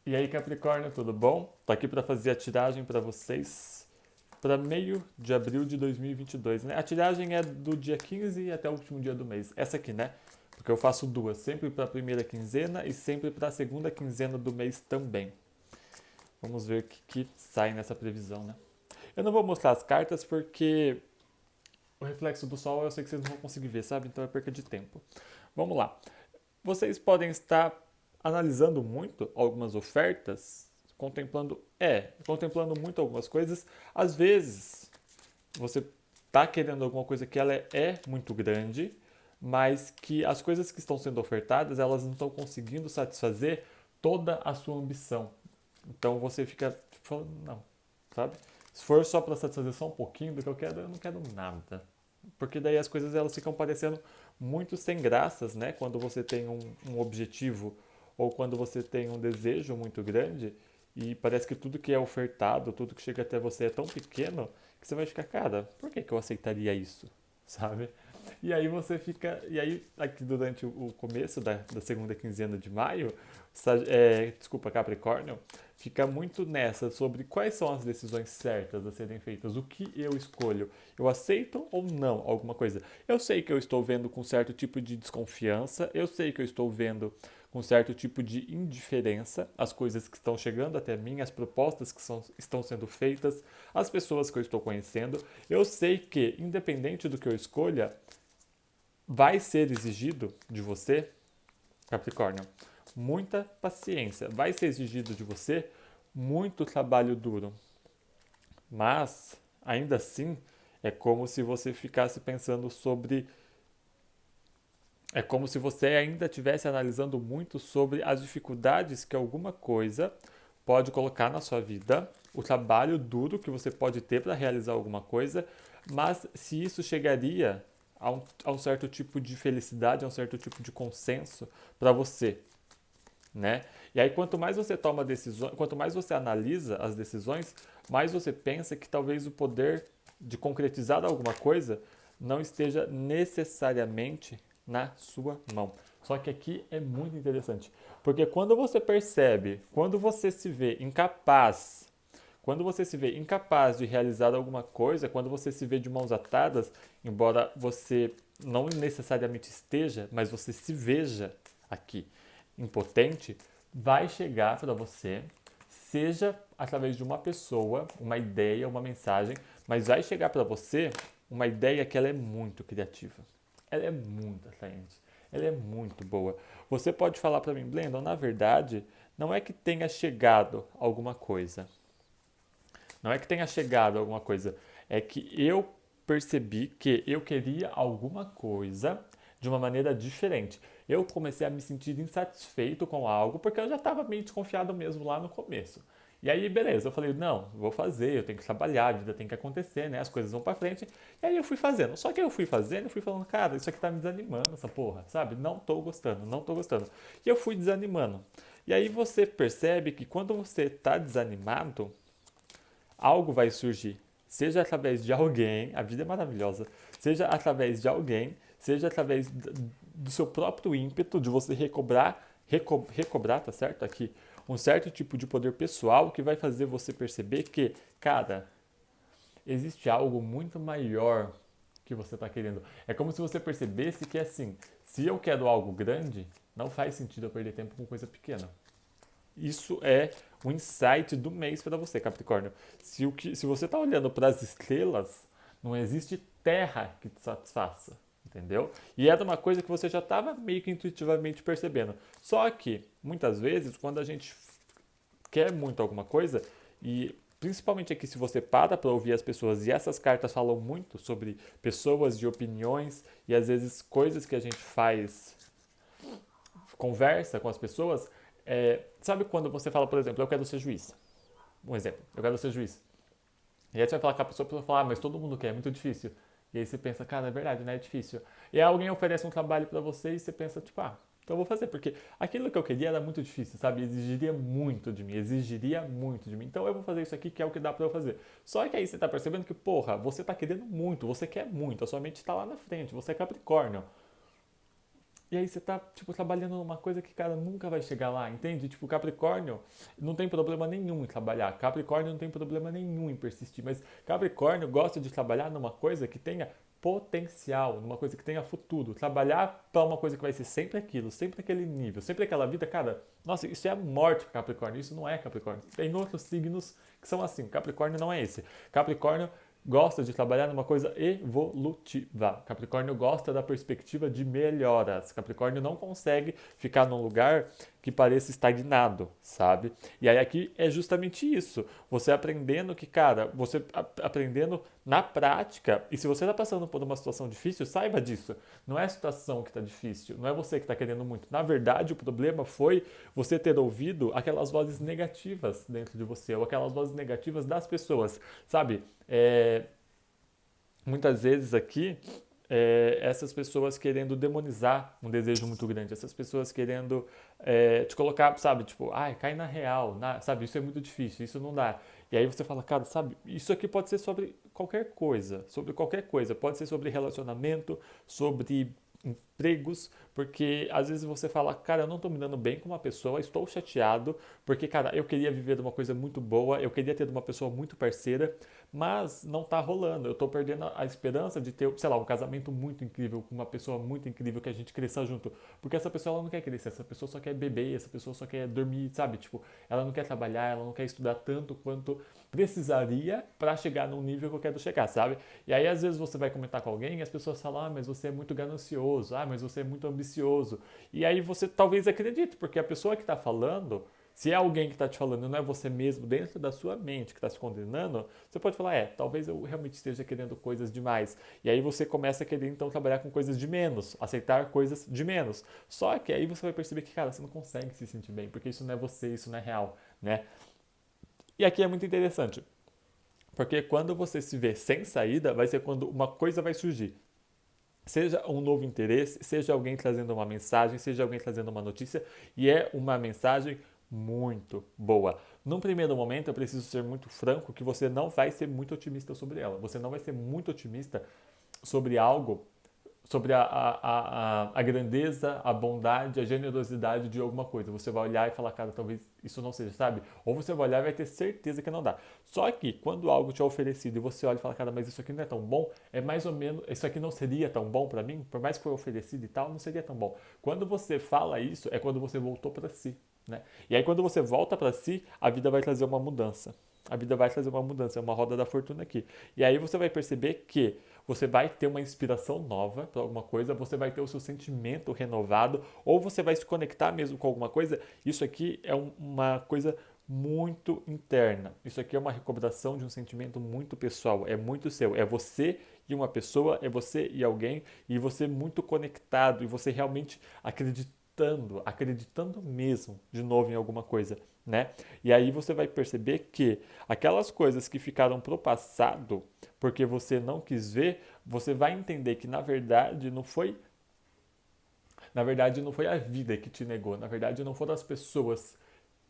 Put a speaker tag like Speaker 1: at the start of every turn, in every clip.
Speaker 1: E aí, Capricórnio, tudo bom? Tô aqui para fazer a tiragem para vocês para meio de abril de 2022, né? A tiragem é do dia 15 até o último dia do mês. Essa aqui, né? Porque eu faço duas, sempre para a primeira quinzena e sempre para a segunda quinzena do mês também. Vamos ver o que sai nessa previsão, né? Eu não vou mostrar as cartas porque o reflexo do sol eu sei que vocês não vão conseguir ver, sabe? Então é perca de tempo. Vamos lá. Vocês podem estar analisando muito algumas ofertas, contemplando muito algumas coisas. Às vezes, você está querendo alguma coisa que ela é muito grande, mas que as coisas que estão sendo ofertadas, elas não estão conseguindo satisfazer toda a sua ambição. Então você fica tipo, falando, não, sabe? Se for só para satisfazer só um pouquinho do que eu não quero nada. Porque daí as coisas elas ficam parecendo muito sem graças, né? Quando você tem um objetivo ou quando você tem um desejo muito grande e parece que tudo que é ofertado, tudo que chega até você é tão pequeno que você vai ficar, cara, por que eu aceitaria isso? Sabe? E aí você fica. E aí, aqui durante o começo da segunda quinzena de maio, desculpa, Capricórnio, fica muito nessa sobre quais são as decisões certas a serem feitas, o que eu escolho. Eu aceito ou não alguma coisa? Eu sei que eu estou vendo com certo tipo de desconfiança, eu sei que eu estou vendo com certo tipo de indiferença as coisas que estão chegando até mim, as propostas que estão sendo feitas, as pessoas que eu estou conhecendo. Eu sei que, independente do que eu escolha, vai ser exigido de você, Capricórnio, muita paciência. Vai ser exigido de você muito trabalho duro. Mas, ainda assim, é como se você ficasse pensando sobre. É como se você ainda estivesse analisando muito sobre as dificuldades que alguma coisa pode colocar na sua vida, o trabalho duro que você pode ter para realizar alguma coisa, mas se isso chegaria a um certo tipo de felicidade, a um certo tipo de consenso para você, né? E aí quanto mais você toma decisões, quanto mais você analisa as decisões, mais você pensa que talvez o poder de concretizar alguma coisa não esteja necessariamente na sua mão. Só que aqui é muito interessante, porque quando você percebe, quando você se vê incapaz de realizar alguma coisa, quando você se vê de mãos atadas, embora você não necessariamente esteja, mas você se veja aqui impotente, vai chegar para você, seja através de uma pessoa, uma ideia, uma mensagem, mas vai chegar para você uma ideia que ela é muito criativa. Ela é muito atraente. Ela é muito boa. Você pode falar para mim, Blendon, na verdade, não é que tenha chegado alguma coisa. Não é que tenha chegado alguma coisa. É que eu percebi que eu queria alguma coisa de uma maneira diferente. Eu comecei a me sentir insatisfeito com algo porque eu já estava meio desconfiado mesmo lá no começo. E aí, beleza, eu falei, não, vou fazer, eu tenho que trabalhar, a vida tem que acontecer, né? As coisas vão pra frente. E aí eu fui fazendo. Só que eu fui fazendo, eu fui falando, cara, isso aqui tá me desanimando, essa porra, sabe? Não tô gostando, não tô gostando. E eu fui desanimando. E aí você percebe que quando você tá desanimado, algo vai surgir. Seja através de alguém, a vida é maravilhosa, seja através de alguém, seja através do seu próprio ímpeto de você recobrar, tá certo? Aqui, um certo tipo de poder pessoal que vai fazer você perceber que, cara, existe algo muito maior que você está querendo. É como se você percebesse que, assim, se eu quero algo grande, não faz sentido eu perder tempo com coisa pequena. Isso é o insight do mês para você, Capricórnio. Se você está olhando para as estrelas, não existe terra que te satisfaça, entendeu? E era uma coisa que você já estava meio que intuitivamente percebendo. Só que, muitas vezes, quando a gente quer muito alguma coisa, e principalmente aqui se você para ouvir as pessoas, e essas cartas falam muito sobre pessoas e opiniões, e às vezes coisas que a gente faz conversa com as pessoas, sabe quando você fala, por exemplo, eu quero ser juiz? Um exemplo, eu quero ser juiz. E aí você vai falar com a pessoa fala, mas todo mundo quer, é muito difícil. E aí você pensa, cara, é verdade, né? É difícil. E aí alguém oferece um trabalho para você e você pensa, tipo, então eu vou fazer, porque aquilo que eu queria era muito difícil, sabe? Exigiria muito de mim. Então eu vou fazer isso aqui que é o que dá para eu fazer. Só que aí você tá percebendo que, porra, você tá querendo muito, você quer muito, a sua mente tá lá na frente, você é Capricórnio. E aí você tá, tipo, trabalhando numa coisa que, cara, nunca vai chegar lá, entende? Tipo, Capricórnio não tem problema nenhum em trabalhar. Capricórnio não tem problema nenhum em persistir. Mas Capricórnio gosta de trabalhar numa coisa que tenha potencial, numa coisa que tenha futuro. Trabalhar para uma coisa que vai ser sempre aquilo, sempre aquele nível, sempre aquela vida, cara. Nossa, isso é a morte para Capricórnio. Isso não é Capricórnio. Tem outros signos que são assim. Capricórnio não é esse. Capricórnio gosta de trabalhar numa coisa evolutiva. Capricórnio gosta da perspectiva de melhoras. Capricórnio não consegue ficar num lugar que pareça estagnado, sabe? E aí aqui é justamente isso. Você aprendendo que, cara, você aprendendo na prática, e se você está passando por uma situação difícil, saiba disso. Não é a situação que está difícil, não é você que está querendo muito. Na verdade, o problema foi você ter ouvido aquelas vozes negativas dentro de você, ou aquelas vozes negativas das pessoas, sabe? Muitas vezes aqui, essas pessoas querendo demonizar um desejo muito grande, essas pessoas querendo te colocar, sabe, tipo, ai, cai na real, sabe, isso é muito difícil, isso não dá. E aí você fala, cara, sabe, isso aqui pode ser sobre qualquer coisa, pode ser sobre relacionamento, sobre empregos, porque às vezes você fala, cara, eu não estou me dando bem com uma pessoa, estou chateado, porque, cara, eu queria viver uma coisa muito boa, eu queria ter uma pessoa muito parceira, mas não está rolando. Eu estou perdendo a esperança de ter, sei lá, um casamento muito incrível com uma pessoa muito incrível que a gente cresça junto, porque essa pessoa ela não quer crescer, essa pessoa só quer beber, essa pessoa só quer dormir, sabe? Tipo, ela não quer trabalhar, ela não quer estudar tanto quanto precisaria para chegar num nível que eu quero chegar, sabe? E aí às vezes você vai comentar com alguém e as pessoas falam, ah, mas você é muito ganancioso, ah, mas você é muito ambicioso. E aí você talvez acredite, porque a pessoa que está falando, se é alguém que está te falando, não é você mesmo dentro da sua mente que está se condenando, você pode falar, talvez eu realmente esteja querendo coisas demais. E aí você começa a querer então trabalhar com coisas de menos, aceitar coisas de menos. Só que aí você vai perceber que, cara, você não consegue se sentir bem, porque isso não é você, isso não é real, né? E aqui é muito interessante, porque quando você se vê sem saída, vai ser quando uma coisa vai surgir. Seja um novo interesse, seja alguém trazendo uma mensagem, seja alguém trazendo uma notícia, e é uma mensagem muito boa. Num primeiro momento, eu preciso ser muito franco que você não vai ser muito otimista sobre ela. Você não vai ser muito otimista sobre algo, sobre a grandeza, a bondade, a generosidade de alguma coisa. Você vai olhar e falar, cara, talvez isso não seja, sabe? Ou você vai olhar e vai ter certeza que não dá. Só que quando algo te é oferecido e você olha e fala, cara, mas isso aqui não é tão bom, é mais ou menos, isso aqui não seria tão bom para mim, por mais que foi oferecido e tal, não seria tão bom. Quando você fala isso, é quando você voltou para si, né? E aí quando você volta para si, a vida vai trazer uma mudança. A vida vai trazer uma mudança, é uma roda da fortuna aqui. E aí você vai perceber que você vai ter uma inspiração nova para alguma coisa, você vai ter o seu sentimento renovado, ou você vai se conectar mesmo com alguma coisa. Isso aqui é uma coisa muito interna. Isso aqui é uma recobração de um sentimento muito pessoal, é muito seu. É você e uma pessoa, é você e alguém, e você muito conectado, e você realmente acreditando mesmo de novo em alguma coisa, né? E aí você vai perceber que aquelas coisas que ficaram pro passado, porque você não quis ver, você vai entender que na verdade não foi a vida que te negou, na verdade não foram as pessoas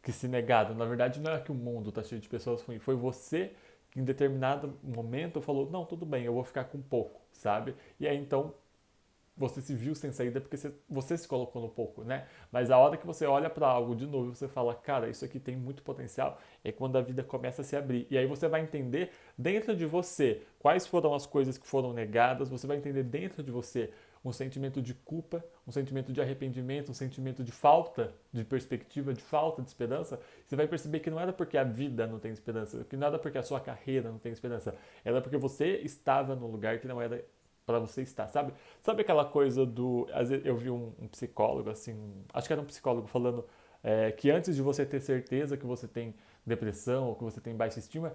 Speaker 1: que se negaram, na verdade não é que o mundo está cheio de pessoas ruins, foi você que em determinado momento falou, não, tudo bem, eu vou ficar com pouco, sabe? E aí então você se viu sem saída porque você se colocou no pouco, né? Mas a hora que você olha para algo de novo, você fala, cara, isso aqui tem muito potencial, é quando a vida começa a se abrir. E aí você vai entender dentro de você quais foram as coisas que foram negadas, você vai entender dentro de você um sentimento de culpa, um sentimento de arrependimento, um sentimento de falta de perspectiva, de falta de esperança. Você vai perceber que não era porque a vida não tem esperança, que não era porque a sua carreira não tem esperança, era porque você estava num lugar que não era para você estar, sabe? Sabe aquela coisa do. Às vezes eu vi um psicólogo, assim, acho que era um psicólogo falando que antes de você ter certeza que você tem depressão ou que você tem baixa estima,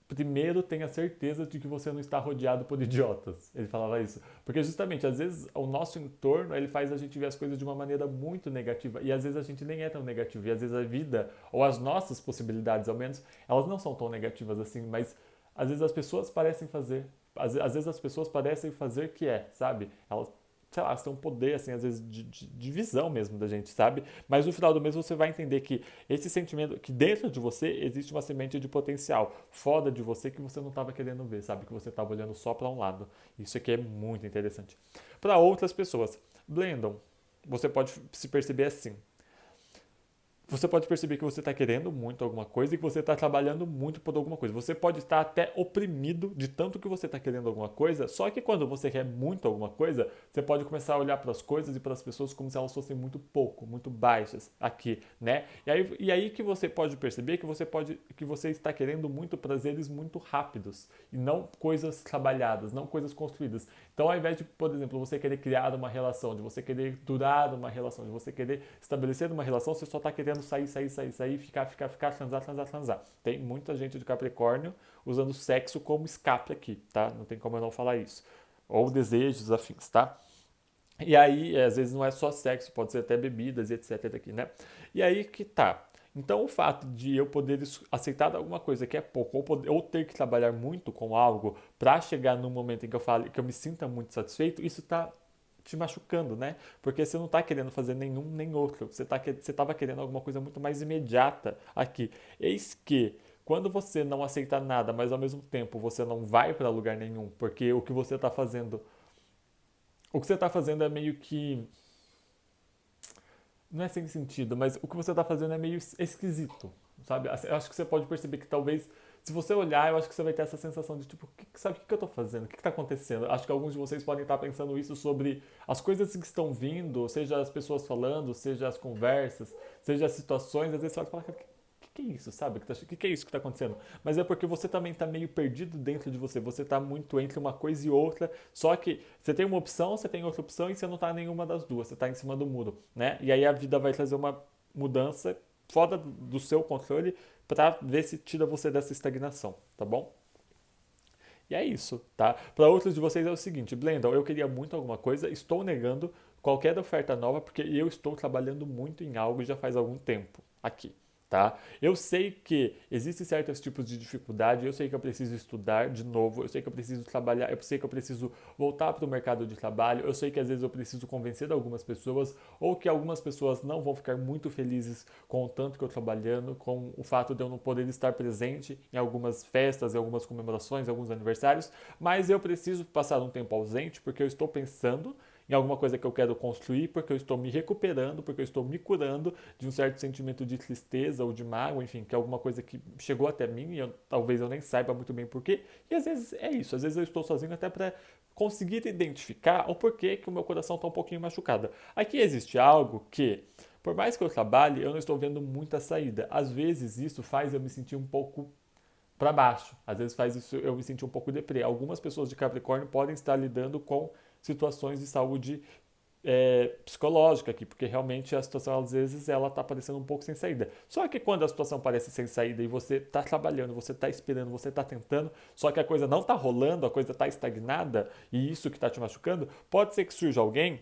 Speaker 1: primeiro tenha certeza de que você não está rodeado por idiotas. Ele falava isso. Porque justamente, às vezes, o nosso entorno, ele faz a gente ver as coisas de uma maneira muito negativa. E às vezes a gente nem é tão negativo. E às vezes a vida, ou as nossas possibilidades, ao menos, elas não são tão negativas assim, mas às vezes as pessoas parecem fazer. Às vezes as pessoas parecem fazer que sabe? Elas, sei lá, elas têm um poder, assim, às vezes, de visão mesmo da gente, sabe? Mas no final do mês você vai entender que esse sentimento, que dentro de você existe uma semente de potencial fora de você que você não estava querendo ver, sabe? Que você estava olhando só para um lado. Isso aqui é muito interessante. Para outras pessoas, Blendon, você pode se perceber assim. Você pode perceber que você está querendo muito alguma coisa e que você está trabalhando muito por alguma coisa. Você pode estar até oprimido de tanto que você está querendo alguma coisa, só que quando você quer muito alguma coisa, você pode começar a olhar para as coisas e para as pessoas como se elas fossem muito pouco, muito baixas aqui, né? E aí que você pode perceber que você está querendo muito prazeres muito rápidos e não coisas trabalhadas, não coisas construídas. Então, ao invés de, por exemplo, você querer criar uma relação, de você querer durar uma relação, de você querer estabelecer uma relação, você só está querendo sair, ficar, transar. Tem muita gente de Capricórnio usando sexo como escape aqui, tá? Não tem como eu não falar isso. Ou desejos afins, tá? E aí, às vezes não é só sexo, pode ser até bebidas e etc aqui, né? E aí que tá. Então, o fato de eu poder aceitar alguma coisa que é pouco, ou ter que trabalhar muito com algo para chegar num momento em que eu fale, que eu me sinta muito satisfeito, isso tá te machucando, né? Porque você não tá querendo fazer nenhum nem outro. Você tava querendo alguma coisa muito mais imediata aqui. Eis que quando você não aceita nada, mas ao mesmo tempo você não vai para lugar nenhum, porque o que você está fazendo é meio que. Não é sem sentido, mas o que você está fazendo é meio esquisito, sabe? Eu acho que você pode perceber que talvez, se você olhar, eu acho que você vai ter essa sensação de tipo, sabe o que eu estou fazendo? O que está acontecendo? Acho que alguns de vocês podem estar pensando isso sobre as coisas que estão vindo, seja as pessoas falando, seja as conversas, seja as situações. Às vezes você vai falar, que é isso, sabe? Que é isso que está acontecendo? Mas é porque você também está meio perdido dentro de você. Você está muito entre uma coisa e outra. Só que você tem uma opção, você tem outra opção e você não está em nenhuma das duas. Você está em cima do muro, né? E aí a vida vai trazer uma mudança fora do seu controle para ver se tira você dessa estagnação, tá bom? E é isso, tá? Para outros de vocês é o seguinte, Blendon, eu queria muito alguma coisa, estou negando qualquer oferta nova porque eu estou trabalhando muito em algo já faz algum tempo aqui. Tá? Eu sei que existem certos tipos de dificuldade, eu sei que eu preciso estudar de novo, eu sei que eu preciso trabalhar, eu sei que eu preciso voltar para o mercado de trabalho, eu sei que às vezes eu preciso convencer algumas pessoas, ou que algumas pessoas não vão ficar muito felizes com o tanto que eu estou trabalhando, com o fato de eu não poder estar presente em algumas festas, em algumas comemorações, em alguns aniversários, mas eu preciso passar um tempo ausente porque eu estou pensando em alguma coisa que eu quero construir, porque eu estou me recuperando, porque eu estou me curando de um certo sentimento de tristeza ou de mágoa, enfim, que é alguma coisa que chegou até mim e talvez eu nem saiba muito bem porquê. E às vezes é isso, às vezes eu estou sozinho até para conseguir identificar o porquê que o meu coração está um pouquinho machucado. Aqui existe algo que, por mais que eu trabalhe, eu não estou vendo muita saída. Às vezes isso faz eu me sentir um pouco para baixo. Às vezes faz isso eu me sentir um pouco deprê. Algumas pessoas de Capricórnio podem estar lidando com situações de saúde psicológica aqui, porque realmente a situação às vezes ela está parecendo um pouco sem saída. Só que quando a situação parece sem saída e você está trabalhando, você está esperando, você está tentando, só que a coisa não está rolando, a coisa está estagnada e isso que está te machucando, pode ser que surja alguém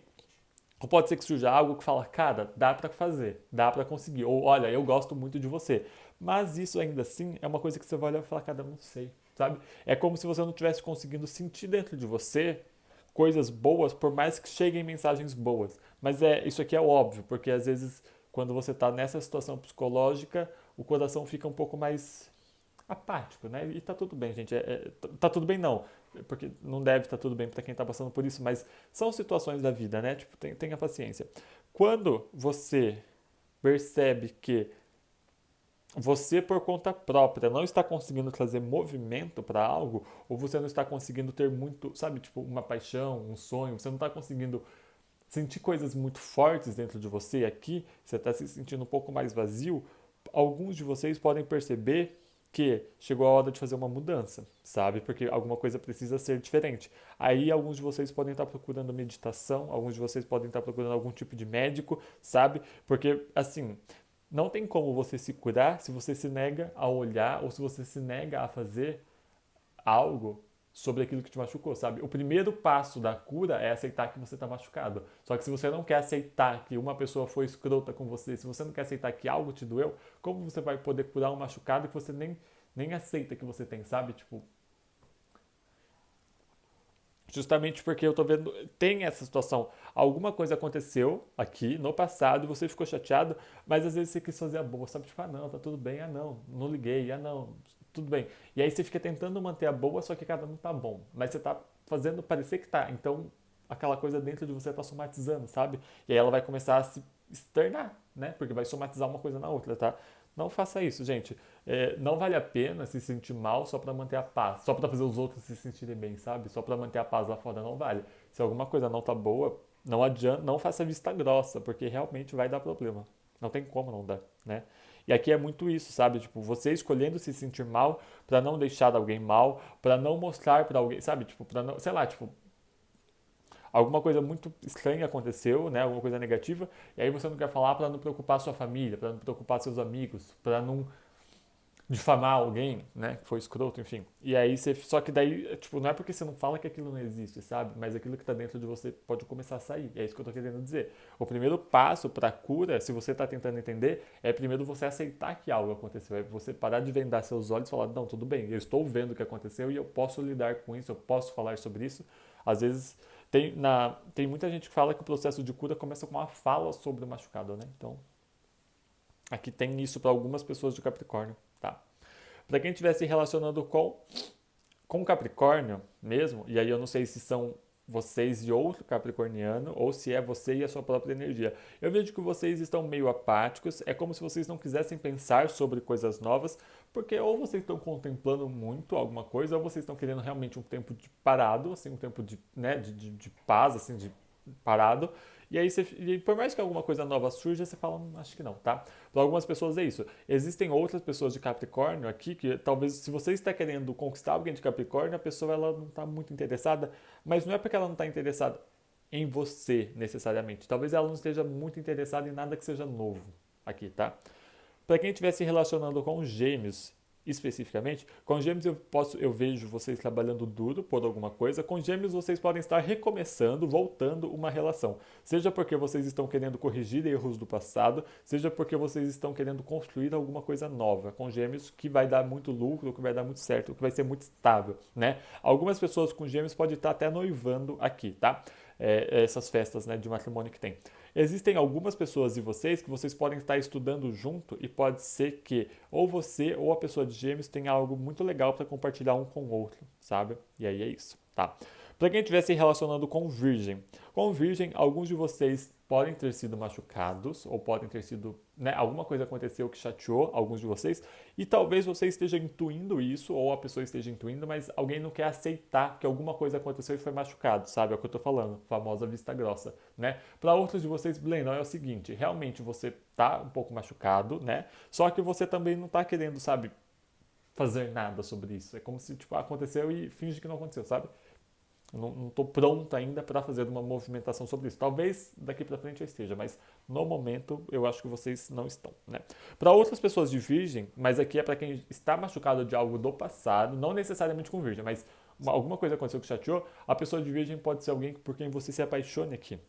Speaker 1: ou pode ser que surja algo que fala, cara, dá para fazer, dá para conseguir. Ou, olha, eu gosto muito de você. Mas isso ainda assim é uma coisa que você vai olhar e falar, cara, eu não sei, sabe? É como se você não estivesse conseguindo sentir dentro de você coisas boas, por mais que cheguem mensagens boas. Mas isso aqui é óbvio, porque às vezes quando você está nessa situação psicológica, o coração fica um pouco mais apático, né? E tá tudo bem, gente. Tá tudo bem não, porque não deve estar tudo bem para quem tá passando por isso, mas são situações da vida, né? Tipo, tenha paciência. Quando você percebe que você por conta própria não está conseguindo trazer movimento para algo, ou você não está conseguindo ter muito, sabe, tipo, uma paixão, um sonho, você não está conseguindo sentir coisas muito fortes dentro de você aqui, você está se sentindo um pouco mais vazio, alguns de vocês podem perceber que chegou a hora de fazer uma mudança, sabe? Porque alguma coisa precisa ser diferente. Aí alguns de vocês podem estar procurando meditação, alguns de vocês podem estar procurando algum tipo de médico, sabe? Porque assim, não tem como você se curar se você se nega a olhar ou se você se nega a fazer algo sobre aquilo que te machucou, sabe? O primeiro passo da cura é aceitar que você está machucado. Só que se você não quer aceitar que uma pessoa foi escrota com você, se você não quer aceitar que algo te doeu, como você vai poder curar um machucado que você nem aceita que você tem, sabe? Tipo, justamente porque eu tô vendo, tem essa situação. Alguma coisa aconteceu aqui no passado e você ficou chateado, mas às vezes você quis fazer a boa, sabe? Tipo, ah, não, tá tudo bem, ah, não liguei, ah, não, tudo bem. E aí você fica tentando manter a boa, só que cada um tá bom. Mas você tá fazendo parecer que tá. Então, aquela coisa dentro de você tá somatizando, sabe? E aí ela vai começar a se externar, né? Porque vai somatizar uma coisa na outra, tá? Não faça isso, gente. Não vale a pena se sentir mal só pra manter a paz, só pra fazer os outros se sentirem bem, sabe? Só pra manter a paz lá fora não vale. Se alguma coisa não tá boa, não adianta, não faça vista grossa, porque realmente vai dar problema. Não tem como não dar, né? E aqui é muito isso, sabe? Tipo, você escolhendo se sentir mal pra não deixar alguém mal, pra não mostrar pra alguém, sabe? Tipo, para não, sei lá, tipo, alguma coisa muito estranha aconteceu, né? Alguma coisa negativa, e aí você não quer falar pra não preocupar sua família, pra não preocupar seus amigos, pra não difamar alguém, né, que foi escroto, enfim. E aí você, só que daí, tipo, não é porque você não fala que aquilo não existe, sabe? Mas aquilo que tá dentro de você pode começar a sair. É isso que eu tô querendo dizer. O primeiro passo pra cura, se você tá tentando entender, é primeiro você aceitar que algo aconteceu. É você parar de vendar seus olhos e falar, não, tudo bem, eu estou vendo o que aconteceu e eu posso lidar com isso, eu posso falar sobre isso. Às vezes tem muita gente que fala que o processo de cura começa com uma fala sobre o machucado, né? Então, aqui tem isso para algumas pessoas de Capricórnio, tá? Para quem estiver se relacionando com Capricórnio mesmo, e aí eu não sei se são vocês e outro capricorniano ou se é você e a sua própria energia. Eu vejo que vocês estão meio apáticos, é como se vocês não quisessem pensar sobre coisas novas, porque ou vocês estão contemplando muito alguma coisa, ou vocês estão querendo realmente um tempo de parado, assim, um tempo de, né, de paz, assim, de parado. E aí, e por mais que alguma coisa nova surja, você fala, acho que não, tá? Para algumas pessoas é isso. Existem outras pessoas de Capricórnio aqui que talvez, se você está querendo conquistar alguém de Capricórnio, a pessoa ela não está muito interessada, mas não é porque ela não está interessada em você necessariamente. Talvez ela não esteja muito interessada em nada que seja novo aqui, tá? Para quem estiver se relacionando com gêmeos, especificamente, com gêmeos eu vejo vocês trabalhando duro por alguma coisa, com gêmeos vocês podem estar recomeçando, voltando uma relação. Seja porque vocês estão querendo corrigir erros do passado, seja porque vocês estão querendo construir alguma coisa nova. Com gêmeos que vai dar muito lucro, que vai dar muito certo, que vai ser muito estável, né? Algumas pessoas com gêmeos podem estar até noivando aqui, tá? Essas festas, né, de matrimônio que tem. Existem algumas pessoas de vocês que vocês podem estar estudando junto e pode ser que ou você ou a pessoa de gêmeos tenha algo muito legal para compartilhar um com o outro, sabe? E aí é isso, tá? Para quem estiver se relacionando com virgem, alguns de vocês podem ter sido machucados ou podem ter sido, né, alguma coisa aconteceu que chateou alguns de vocês e talvez você esteja intuindo isso ou a pessoa esteja intuindo, mas alguém não quer aceitar que alguma coisa aconteceu e foi machucado, sabe? É o que eu tô falando, famosa vista grossa, né? Para outros de vocês, Blendon, é o seguinte, realmente você tá um pouco machucado, né? Só que você também não tá querendo, sabe, fazer nada sobre isso. É como se, tipo, aconteceu e finge que não aconteceu, sabe? Eu não estou pronto ainda para fazer uma movimentação sobre isso. Talvez daqui para frente eu esteja, mas no momento eu acho que vocês não estão, né? Para outras pessoas de virgem, mas aqui é para quem está machucado de algo do passado, não necessariamente com virgem, mas alguma coisa aconteceu que chateou, a pessoa de virgem pode ser alguém por quem você se apaixone aqui,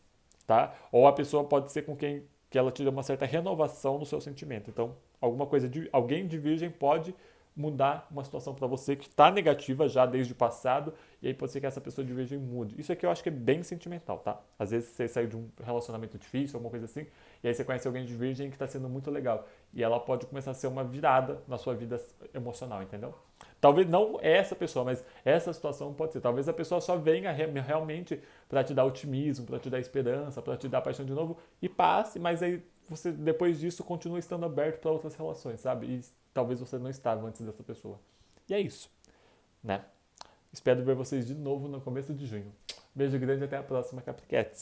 Speaker 1: tá? Ou a pessoa pode ser com quem que ela te dê uma certa renovação no seu sentimento. Então, alguma coisa de alguém de virgem pode mudar uma situação para você que está negativa já desde o passado, e aí pode ser que essa pessoa de virgem mude. Isso aqui eu acho que é bem sentimental, tá? Às vezes você saiu de um relacionamento difícil, alguma coisa assim, e aí você conhece alguém de virgem que está sendo muito legal. E ela pode começar a ser uma virada na sua vida emocional, entendeu? Talvez não essa pessoa, mas essa situação pode ser. Talvez a pessoa só venha realmente para te dar otimismo, para te dar esperança, para te dar paixão de novo e passe, mas aí você depois disso continua estando aberto para outras relações, sabe? E talvez você não estava antes dessa pessoa. E é isso, né? Espero ver vocês de novo no começo de junho. Beijo grande e até a próxima, Capriquetes.